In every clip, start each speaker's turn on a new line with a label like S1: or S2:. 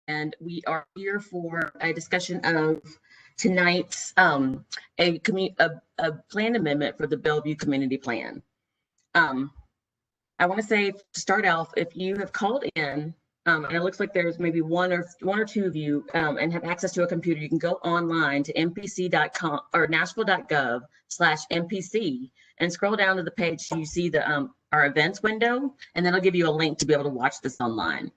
S1: and we are here for a discussion of tonight's a plan amendment for the Bellevue Community Plan. I want to say to start off, if you have called in, and it looks like there's maybe one or two of you and have access to a computer, you can go online to mpc.com or nashville.gov/mpc and scroll down to the page so you see the our events window, and then I'll give you a link to be able to watch this online.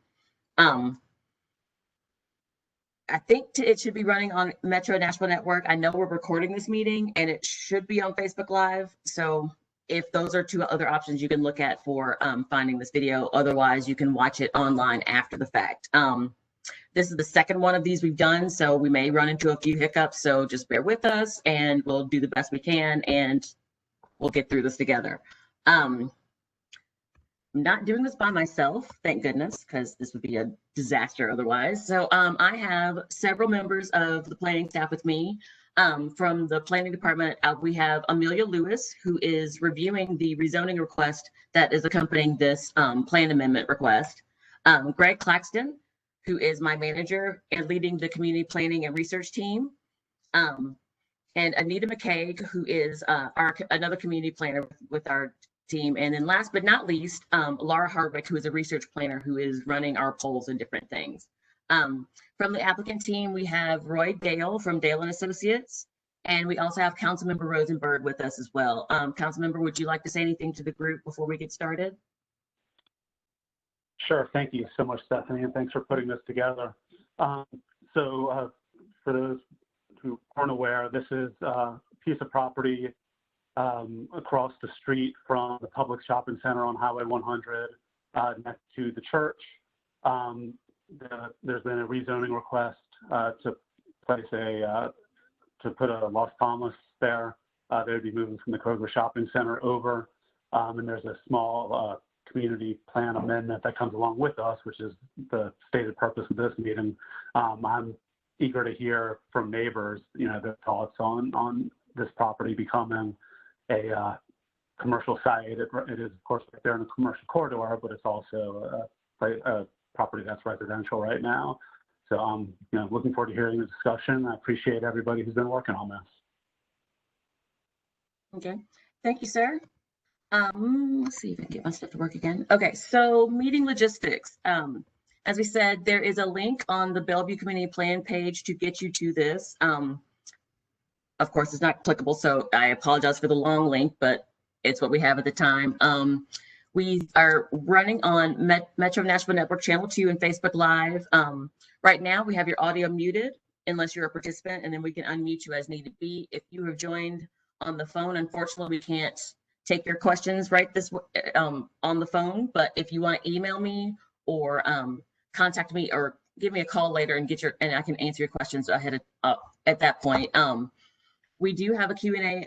S1: I think it should be running on Metro Nashville Network. I know we're recording this meeting and it should be on Facebook Live. So if those are two other options you can look at for finding this video, otherwise you can watch it online after the fact. This is the second one of these we've done, so we may run into a few hiccups, so just bear with us and we'll do the best we can and we'll get through this together. I'm not doing this by myself, thank goodness, because this would be a disaster otherwise. So I have several members of the planning staff with me. From the planning department, we have Amelia Lewis, who is reviewing the rezoning request that is accompanying this plan amendment request. Greg Claxton, who is my manager and leading the community planning and research team. And Anita McKay, who is another community planner with our team. And then last but not least, Laura Hardwick, who is a research planner who is running our polls and different things. From the applicant team, we have Roy Dale from Dale and Associates, and we also have Councilmember Rosenberg with us as well. Councilmember, would you like to say anything to the group before we get started?
S2: Sure, thank you so much, Stephanie, and thanks for putting this together. For those who aren't aware, this is a piece of property across the street from the public shopping center on Highway 100 next to the church. There's been a rezoning request to place to put a Las Palmas there. They would be moving from the Kroger Shopping Center over, and there's a small community plan amendment that comes along with us, which is the stated purpose of this meeting. I'm eager to hear from neighbors, their thoughts on this property becoming a commercial site. It is, of course, right there in a commercial corridor, but it's also a property that's residential right now. So I'm looking forward to hearing the discussion. I appreciate everybody who's been working on this.
S1: Okay, thank you, sir. Let's see if I can get my stuff to work again. Okay, so meeting logistics. As we said, there is a link on the Bellevue Community Plan page to get you to this. Of course, it's not clickable, so I apologize for the long link, but it's what we have at the time. We are running on Metro Nashville Network Channel 2 and Facebook Live. Right now, we have your audio muted unless you're a participant, and then we can unmute you as needed be. If you have joined on the phone, unfortunately, we can't take your questions right on the phone, but if you want to email me or contact me or give me a call later and and I can answer your questions ahead of at that point. We do have a Q&A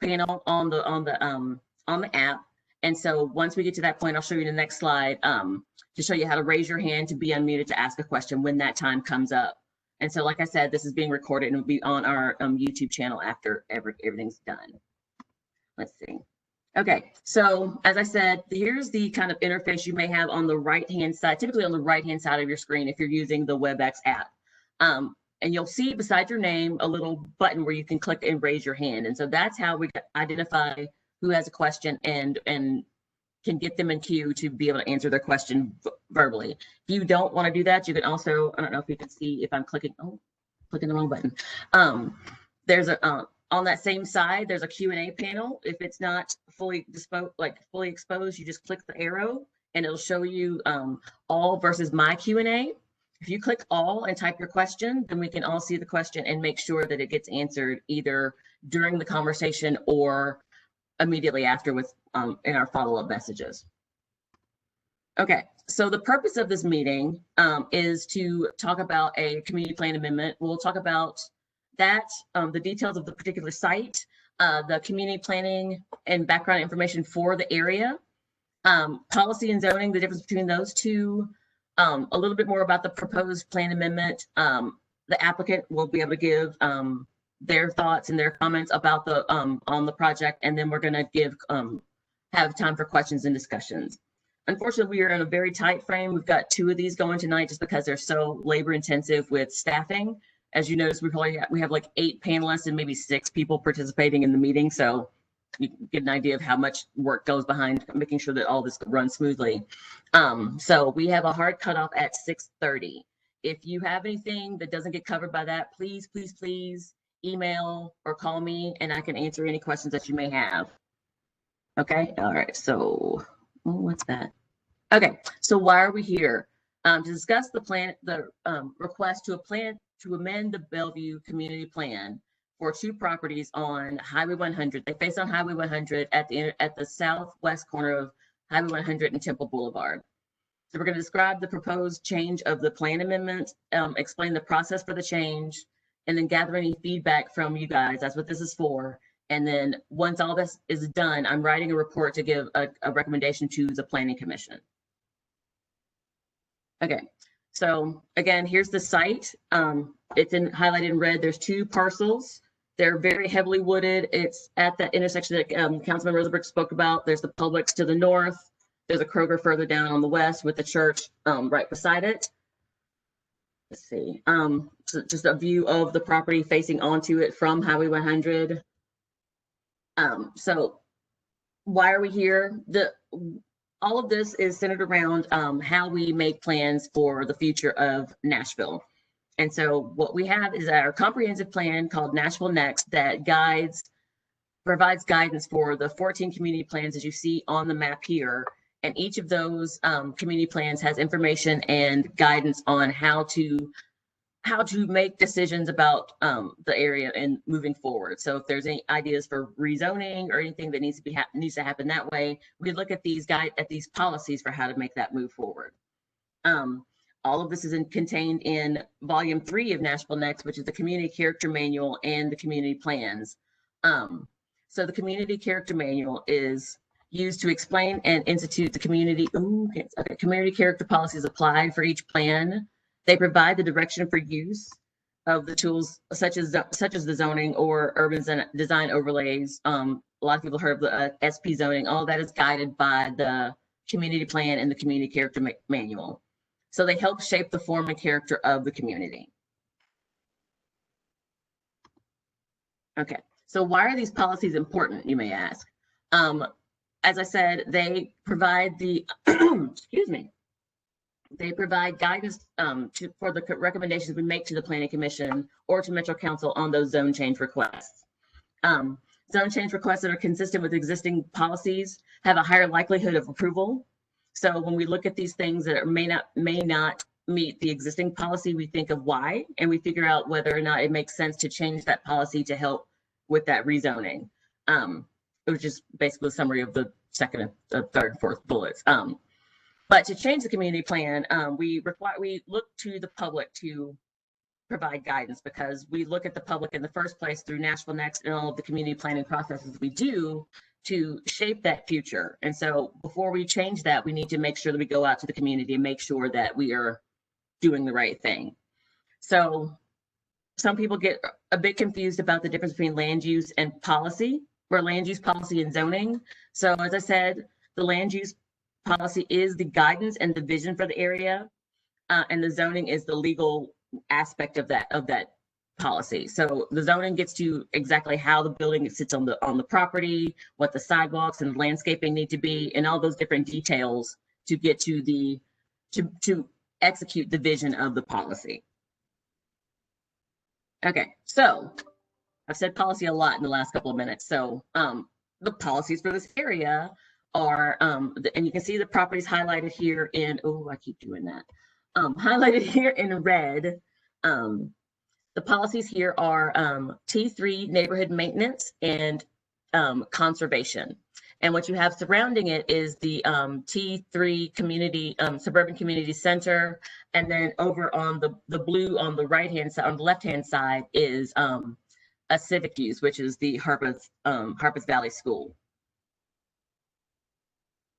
S1: panel on the app. And so once we get to that point, I'll show you the next slide to show you how to raise your hand to be unmuted to ask a question when that time comes up. And so, like I said, this is being recorded and will be on our YouTube channel after everything's done. Let's see. Okay, so as I said, here's the kind of interface you may have on the right-hand side, typically on the right-hand side of your screen if you're using the WebEx app. And you'll see beside your name a little button where you can click and raise your hand. And so that's how we identify who has a question and can get them in queue to be able to answer their question verbally. If you don't want to do that, you can also, I don't know if you can see if I'm clicking the wrong button. There's on that same side, there's a Q&A panel. If it's not fully exposed, you just click the arrow and it'll show you all versus my Q&A. If you click all and type your question, then we can all see the question and make sure that it gets answered either during the conversation or immediately after with in our follow-up messages. Okay, so the purpose of this meeting is to talk about a community plan amendment. We'll talk about that, the details of the particular site, the community planning and background information for the area, policy and zoning, the difference between those two, a little bit more about the proposed plan amendment. The applicant will be able to give their thoughts and their comments about the on the project, and then we're going to give have time for questions and discussions. Unfortunately, we are in a very tight frame. We've got 2 of these going tonight just because they're so labor intensive with staffing. As you notice, we have like 8 panelists and maybe 6 people participating in the meeting. So you can get an idea of how much work goes behind making sure that all this runs smoothly. So we have a hard cutoff at 6:30. If you have anything that doesn't get covered by that, please, please, please email or call me and I can answer any questions that you may have. Okay, all right, so what's that? Okay, so why are we here? To discuss the request to amend the Bellevue community plan for 2 properties on Highway 100. They face on Highway 100 at the southwest corner of Highway 100 and Temple Boulevard. So we're going to describe the proposed change of the plan amendment, explain the process for the change, and then gather any feedback from you guys. That's what this is for. And then once all this is done, I'm writing a report to give a recommendation to the Planning Commission. Okay, so again, here's the site. It's highlighted in red. There's 2 parcels. They're very heavily wooded. It's at that intersection that Councilman Rosenberg spoke about. There's the Publix to the north. There's a Kroger further down on the west with the church right beside it. Let's see. So just a view of the property facing onto it from Highway 100. So why are we here? All of this is centered around how we make plans for the future of Nashville. And so what we have is our comprehensive plan called Nashville Next that provides guidance for the 14 community plans as you see on the map here. And each of those community plans has information and guidance on how to make decisions about the area and moving forward. So if there's any ideas for rezoning or anything that needs to happen that way, we look at these policies for how to make that move forward. All of this is contained in volume 3 of Nashville Next, which is the community character manual and the community plans. So the community character manual is used to explain and institute the community character policies applied for each plan. They provide the direction for use of the tools such as the zoning or urban design overlays. A lot of people heard of the SP zoning. All that is guided by the community plan and the community character manual. So they help shape the form and character of the community. Okay, so why are these policies important, you may ask? As I said, they provide excuse me. They provide guidance for the recommendations we make to the Planning Commission or to Metro Council on those zone change requests. Zone change requests that are consistent with existing policies have a higher likelihood of approval. So when we look at these things that may not meet the existing policy, we think of why, and we figure out whether or not it makes sense to change that policy to help with that rezoning, which is basically a summary of the second, third, and fourth bullets. But to change the community plan, we look to the public to provide guidance because we look at the public in the first place through Nashville Next and all of the community planning processes we do to shape that future. And so before we change that, we need to make sure that we go out to the community and make sure that we are doing the right thing. So some people get a bit confused about the difference between land use and policy, or land use policy and zoning. So as I said, the land use policy is the guidance and the vision for the area, and the zoning is the legal aspect of that policy. So the zoning gets to exactly how the building sits on the property, what the sidewalks and landscaping need to be, and all those different details to get to to execute the vision of the policy. Okay, so I've said policy a lot in the last couple of minutes. So the policies for this area are, and you can see the properties highlighted here in, oh, I keep doing that. Highlighted here in red. The policies here are T3 neighborhood maintenance and conservation. And what you have surrounding it is the T3 community, suburban community center. And then over on the blue on the right-hand side, on the left-hand side is a civic use, which is the Harpeth Valley School.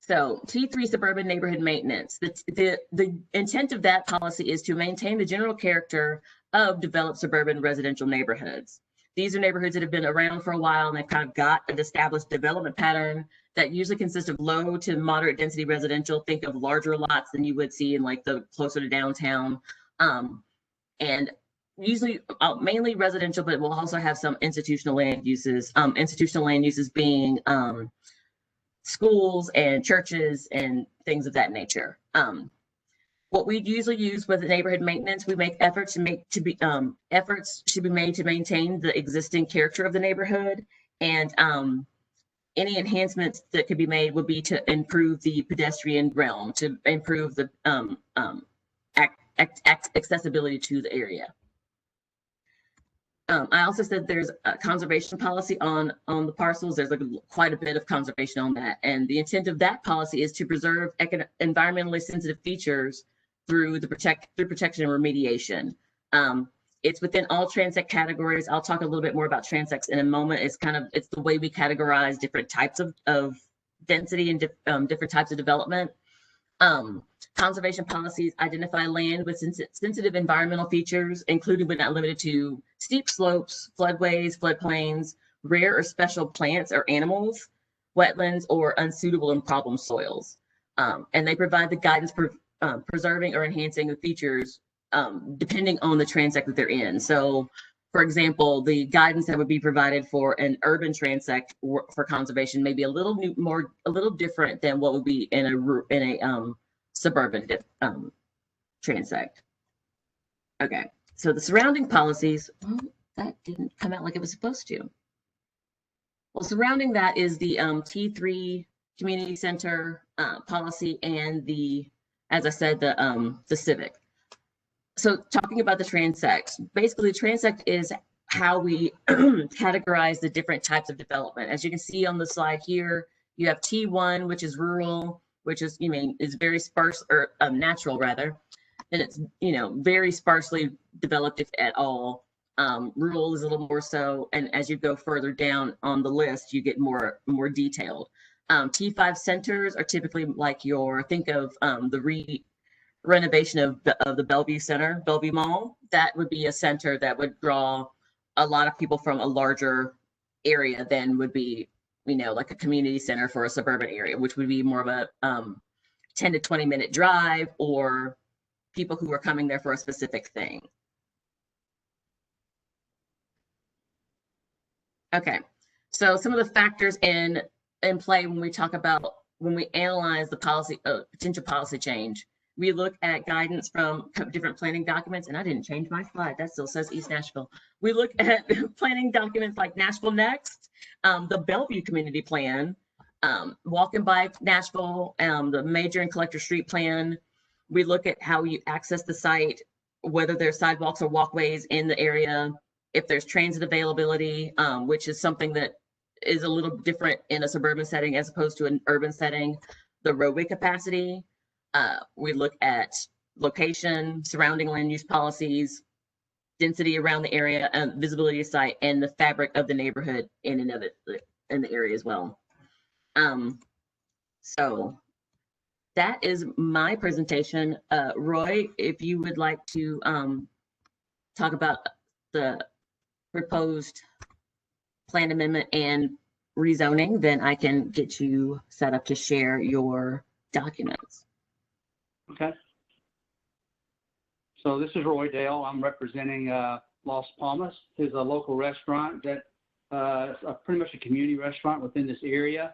S1: So T3 suburban neighborhood maintenance. The intent of that policy is to maintain the general character of developed suburban residential neighborhoods. These are neighborhoods that have been around for a while and they've kind of got an established development pattern. that usually consist of low to moderate density residential. Think of larger lots than you would see in like the closer to downtown. And usually mainly residential, but we'll also have some institutional land uses. Institutional land uses being schools and churches and things of that nature. What we usually use with neighborhood maintenance, we make efforts efforts should be made to maintain the existing character of the neighborhood, and any enhancements that could be made would be to improve the pedestrian realm, to improve the accessibility to the area. I also said there's a conservation policy on the parcels. There's quite a bit of conservation on that. And the intent of that policy is to preserve environmentally sensitive features through protection and remediation. It's within all transect categories. I'll talk a little bit more about transects in a moment. It's the way we categorize different types of density and different types of development. Conservation policies identify land with sensitive environmental features, including but not limited to steep slopes, floodways, floodplains, rare or special plants or animals, wetlands, or unsuitable and problem soils. And they provide the guidance for preserving or enhancing the features depending on the transect that they're in. So, for example, the guidance that would be provided for an urban transect for conservation may be a little different than what would be in a suburban transect. Okay, so the surrounding policies, well, that didn't come out like it was supposed to. Well, surrounding that is the T3 community center policy and as I said, the civic. So talking about the transects, basically transect is how we categorize the different types of development. As you can see on the slide here, you have T1, which is rural, which is, is very sparse, or natural rather, and it's, very sparsely developed if at all. Rural is a little more so, and as you go further down on the list, you get more detailed. T5 centers are typically like think of the renovation of the Bellevue Center, Bellevue Mall. That would be a center that would draw a lot of people from a larger area than would be, like a community center for a suburban area, which would be more of a 10 to 20 minute drive, or people who are coming there for a specific thing. Okay, so some of the factors in play when we analyze the policy, potential policy change, we look at guidance from different planning documents, and I didn't change my slide. That still says East Nashville. We look at planning documents like Nashville Next, the Bellevue Community Plan, Walk and Bike Nashville, the Major and Collector Street Plan. We look at how you access the site, whether there's sidewalks or walkways in the area, if there's transit availability, which is something that is a little different in a suburban setting as opposed to an urban setting, the roadway capacity. We look at location, surrounding land use policies, density around the area, visibility of site, and the fabric of the neighborhood in and of it, in the area as well. So that is my presentation. Roy, if you would like to talk about the proposed plan amendment and rezoning, then I can get you set up to share your documents.
S3: Okay. So this is Roy Dale. I'm representing Las Palmas. It's a local restaurant that is pretty much a community restaurant within this area.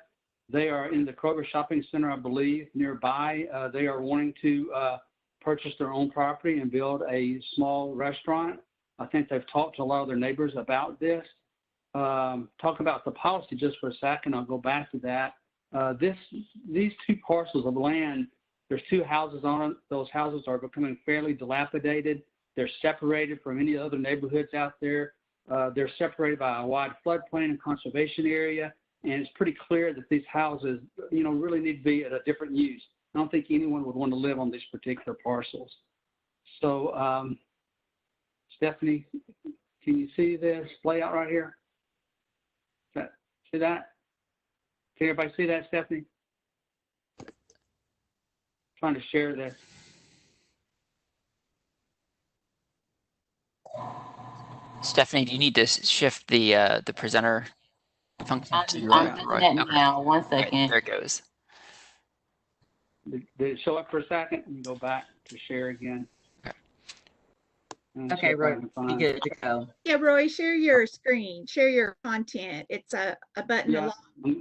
S3: They are in the Kroger Shopping Center, I believe, nearby. They are wanting to purchase their own property and build a small restaurant. I think they've talked to a lot of their neighbors about this. Talk about the policy just for a second. I'll go back to that. These two parcels of land, there's two houses on it. Those houses are becoming fairly dilapidated. They're separated from any other neighborhoods out there. They're separated by a wide floodplain and conservation area. And it's pretty clear that these houses, really need to be at a different use. I don't think anyone would want to live on these particular parcels. So, Stephanie, can you see this layout right here? See that? Can everybody see that, Stephanie? Trying to share this.
S4: Stephanie, do you need to shift the presenter function to your
S1: I'm
S4: right?
S1: doing it
S4: Okay.
S1: now. One
S4: All right,
S1: second.
S4: there it goes.
S3: Did it show up for a second? And go back to share again. And see
S1: Okay,
S3: if I
S1: Roy,
S3: can
S1: you
S3: find-
S1: good to go.
S5: Yeah, Roy, share your screen, share your content. It's a button
S3: Yeah,
S5: along
S3: I'm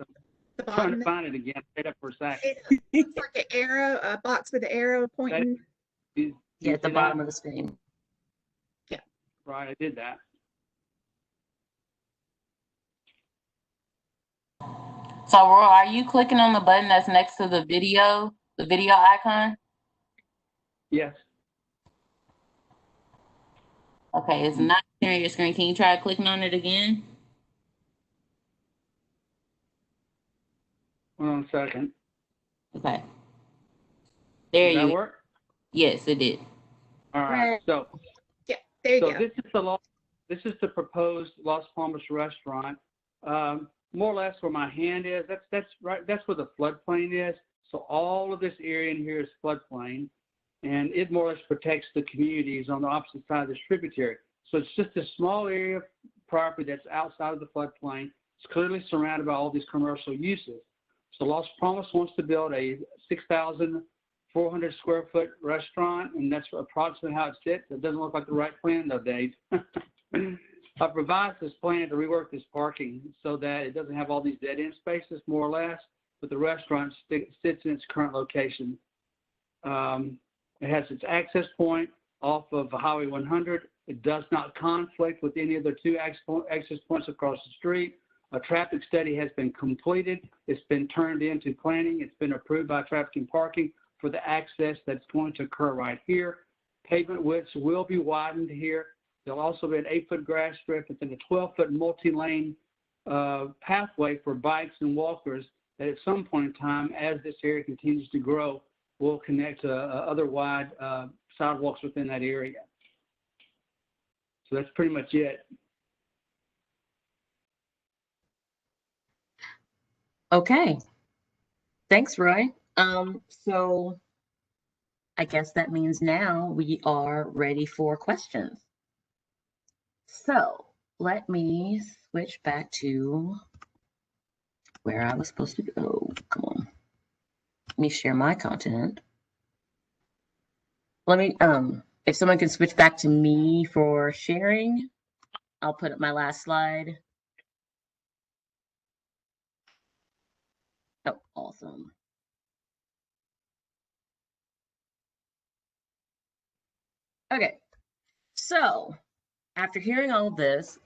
S5: the
S3: trying
S5: bottom.
S3: to find it again. Wait up for a second.
S5: It looks like an arrow, a box with an arrow pointing.
S1: Yeah, at the
S3: See
S1: bottom
S3: that?
S1: of the screen.
S3: Right, I did that.
S1: So, Roy, are you clicking on the button that's next to the video icon?
S3: Yes.
S1: Okay, it's not sharing your screen. Can you try clicking on it again?
S3: Hold on a second.
S1: Okay. There
S3: Did that
S1: you.
S3: work?
S1: Yes, it did.
S3: All right.
S1: Right.
S3: So
S5: Yeah, there you
S3: So
S5: go.
S3: this is the proposed Las Palmas restaurant. More or less where my hand is, that's right, that's where the floodplain is. So all of this area in here is floodplain, and it more or less protects the communities on the opposite side of this tributary. So it's just a small area of property that's outside of the floodplain. It's clearly surrounded by all these commercial uses. So Las Palmas wants to build a 6,400 square foot restaurant, and that's approximately how it sits. It doesn't look like the right plan though, Dave. I've revised this plan to rework this parking so that it doesn't have all these dead end spaces, more or less, but the restaurant sits in its current location. It has its access point off of Highway 100. It does not conflict with any of the two access points across the street. A traffic study has been completed. It's been turned into planning. It's been approved by traffic and parking for the access that's going to occur right here. Pavement widths will be widened here. There'll also be an 8-foot grass strip and then a 12-foot multi-lane pathway for bikes and walkers that at some point in time, as this area continues to grow, will connect to other wide sidewalks within that area. So that's pretty much it.
S1: Okay. Thanks, Roy. So I guess that means now we are ready for questions. So let me switch back to where I was supposed to go. Come on. Let me share my content. Let me, if someone can switch back to me for sharing, I'll put up my last slide. Oh, awesome. Okay, so after hearing all of this,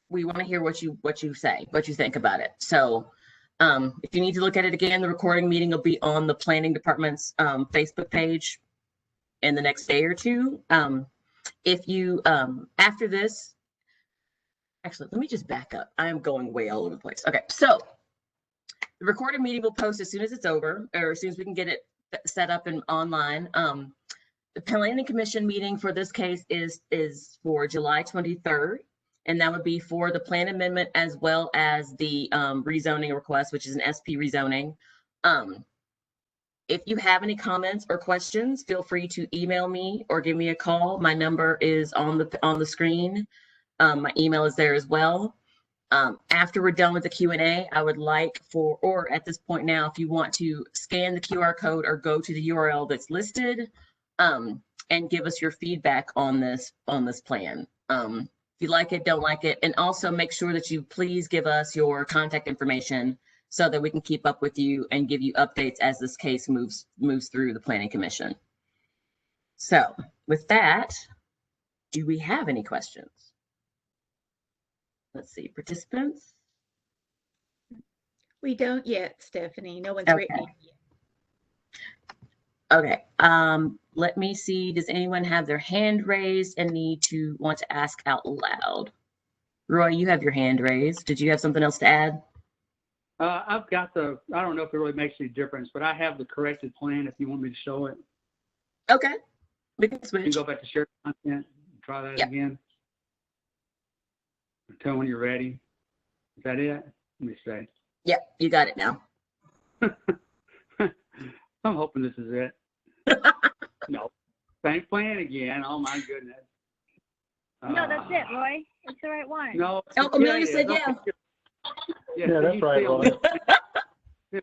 S1: we want to hear what you think about it. So if you need to look at it again, the recording meeting will be on the planning department's Facebook page in the next day or two. If you after this, actually, let me just back up. I am going way all over the place. Okay, so the recorded meeting will post as soon as it's over, or as soon as we can get it set up and online. The planning commission meeting for this case is for July 23rd, and that would be for the plan amendment as well as the rezoning request, which is an SP rezoning. If you have any comments or questions, feel free to email me or give me a call. My number is on the screen. My email is there as well. After we're done with the Q&A, I would like or at this point now, if you want to scan the QR code or go to the URL that's listed, and give us your feedback on this plan. If you like it, don't like it, and also make sure that you please give us your contact information so that we can keep up with you and give you updates as this case moves through the planning commission. So with that, do we have any questions? Let's see, participants.
S5: We don't yet, Stephanie. No one's
S1: Okay.
S5: written it yet.
S1: Okay, let me see. Does anyone have their hand raised and want to ask out loud? Roy, you have your hand raised. Did you have something else to add?
S3: I've got I don't know if it really makes any difference, but I have the corrected plan if you want me to show it.
S1: Okay, we can
S3: You
S1: switch.
S3: can go back to share content, try that
S1: Yep.
S3: again. Tell me when you're ready. Is that it? Let me see.
S1: Yep, you got it now.
S3: I'm hoping this is it. No. Same plan again. Oh my goodness.
S6: No, that's it, Roy. It's the right one.
S3: No.
S1: Oh, Amelia
S3: it is.
S1: said
S3: Okay,
S1: yeah.
S3: good. Yeah,
S2: Yeah,
S3: so
S2: that's
S3: you
S2: right,
S3: see on
S2: Lloyd.
S3: this-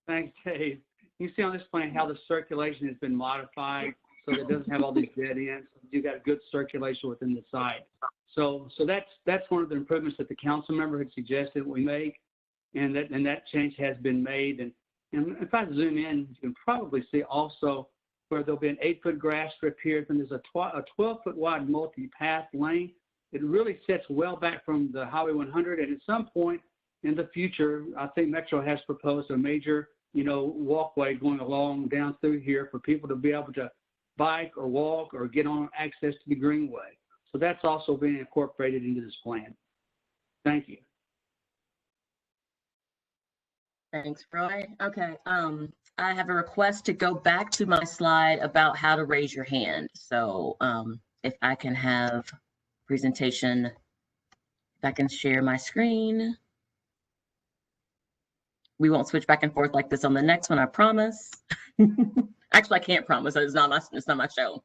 S3: Thanks, Dave. You see on this plan how the circulation has been modified so that it doesn't have all these dead ends. You got good circulation within the site. So that's one of the improvements that the council member had suggested we make, and that change has been made. And if I zoom in, you can probably see also where there'll be an 8-foot grass strip here, and there's a 12-foot wide multi-path lane. It really sits well back from the Highway 100, and at some point in the future, I think Metro has proposed a major, walkway going along down through here for people to be able to bike or walk or get on access to the greenway. So that's also being incorporated into this plan. Thank you.
S1: Thanks, Roy. Okay, I have a request to go back to my slide about how to raise your hand. So if I can have presentation, if I can share my screen. We won't switch back and forth like this on the next one, I promise. Actually, I can't promise. It's not my show.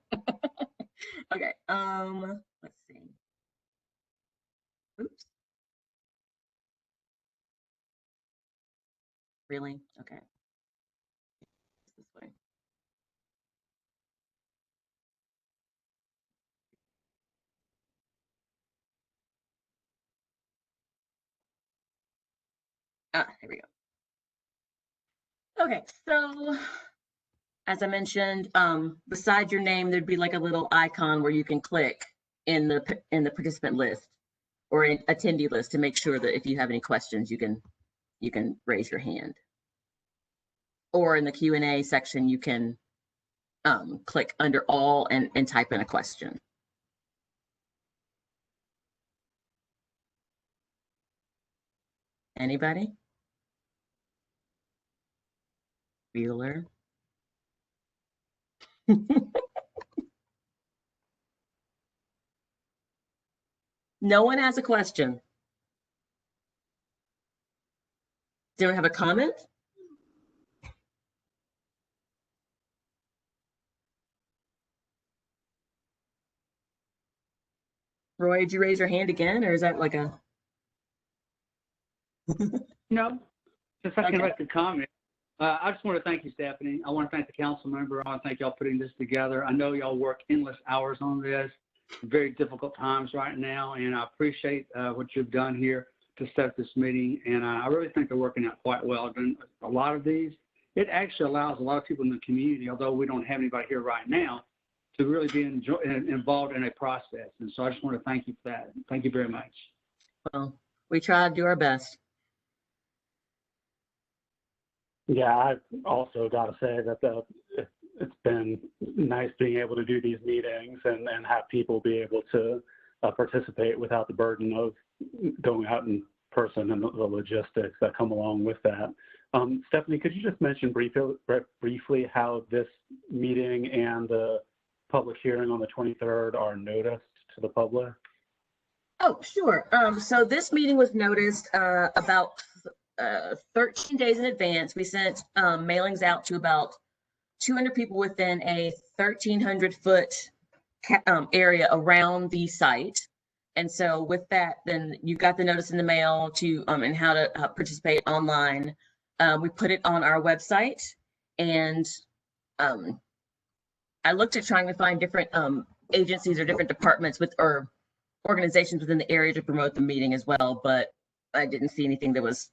S1: Okay, let's see. Oops. Really? Okay. This way. Here we go. Okay, so as I mentioned, beside your name, there'd be like a little icon where you can click in the participant list or in attendee list to make sure that if you have any questions, you can raise your hand. Or in the Q&A section, you can click under all and type in a question. Anybody? Bueller? No one has a question. Do you have a comment? Roy, did you raise your hand again, or is that like a?
S3: No, if I can
S1: Okay.
S3: make a comment. I just want to thank you, Stephanie. I want to thank the council member. I want to thank y'all putting this together. I know y'all work endless hours on this. Very difficult times right now, and I appreciate what you've done here to set up this meeting. And I really think they're working out quite well. And a lot of these, it actually allows a lot of people in the community, although we don't have anybody here right now, to really be involved in a process. And so I just want to thank you for that. Thank you very much.
S1: Well, we try to do our best.
S2: Yeah, I've also got to say that it's been nice being able to do these meetings and have people be able to participate without the burden of going out in person and the logistics that come along with that. Stephanie, could you just mention briefly how this meeting and the public hearing on the 23rd are noticed to the public?
S1: Oh, sure. So this meeting was noticed about 13 days in advance. We sent mailings out to about 200 people within a 1,300-foot area around the site. And so with that, then you got the notice in the mail to and how to participate online. We put it on our website, and I looked at trying to find different agencies or different departments or organizations within the area to promote the meeting as well, but I didn't see anything that was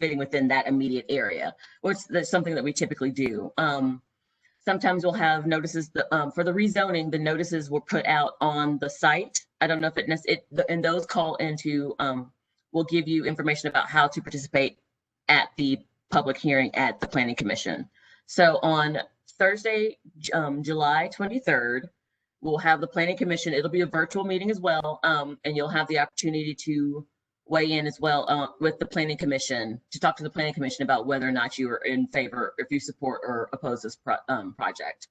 S1: fitting within that immediate area, which that's something that we typically do. Sometimes we'll have notices for the rezoning. The notices were put out on the site. I don't know if and those call into will give you information about how to participate at the public hearing at the Planning Commission. So on Thursday, July 23rd, we'll have the Planning Commission. It'll be a virtual meeting as well, and you'll have the opportunity to weigh in as well with the Planning Commission, to talk to the Planning Commission about whether or not you are in favor, if you support or oppose this project.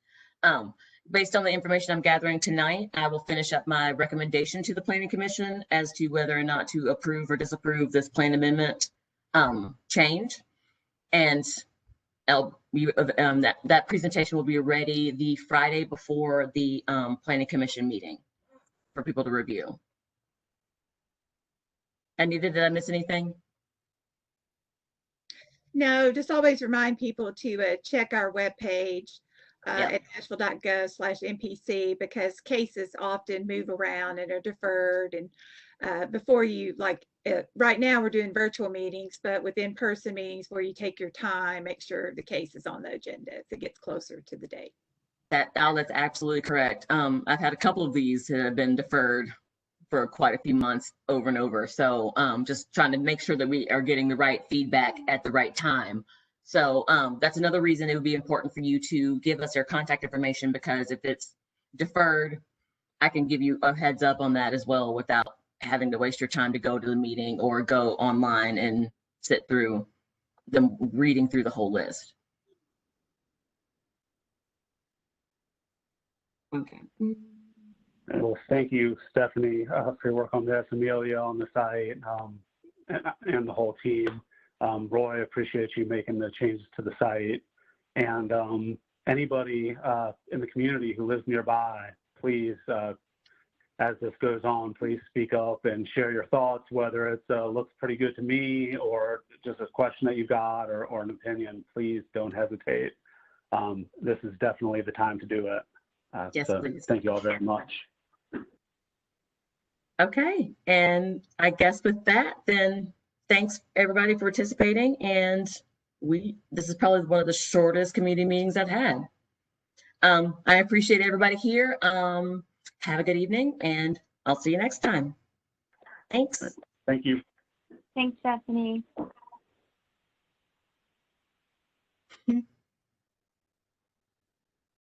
S1: Based on the information I'm gathering tonight, I will finish up my recommendation to the Planning Commission as to whether or not to approve or disapprove this plan amendment change. And that presentation will be ready the Friday before the Planning Commission meeting for people to review. Anita, did I miss anything?
S5: No, just always remind people to check our webpage
S1: Yeah.
S5: at nashville.gov/NPC, because cases often move around and are deferred. And before you, right now we're doing virtual meetings, but with in-person meetings where you take your time, make sure the case is on the agenda as it gets closer to the date.
S1: That's absolutely correct. I've had a couple of these that have been deferred for quite a few months over and over. So just trying to make sure that we are getting the right feedback at the right time. So that's another reason it would be important for you to give us your contact information, because if it's deferred, I can give you a heads up on that as well without having to waste your time to go to the meeting or go online and sit through them reading through the whole list. Okay.
S2: Well, thank you, Stephanie, for your work on this, Amelia on the site, and the whole team. Roy, appreciate you making the changes to the site. And anybody in the community who lives nearby, please, as this goes on, please speak up and share your thoughts, whether it looks pretty good to me or just a question that you got or an opinion. Please don't hesitate. This is definitely the time to do it.
S1: Yes,
S2: so
S1: please.
S2: Thank you all very much.
S1: Okay, and I guess with that, then thanks everybody for participating. And this is probably one of the shortest community meetings I've had. I appreciate everybody here. Have a good evening, and I'll see you next time. Thanks.
S2: Thank you.
S4: Thanks, Stephanie.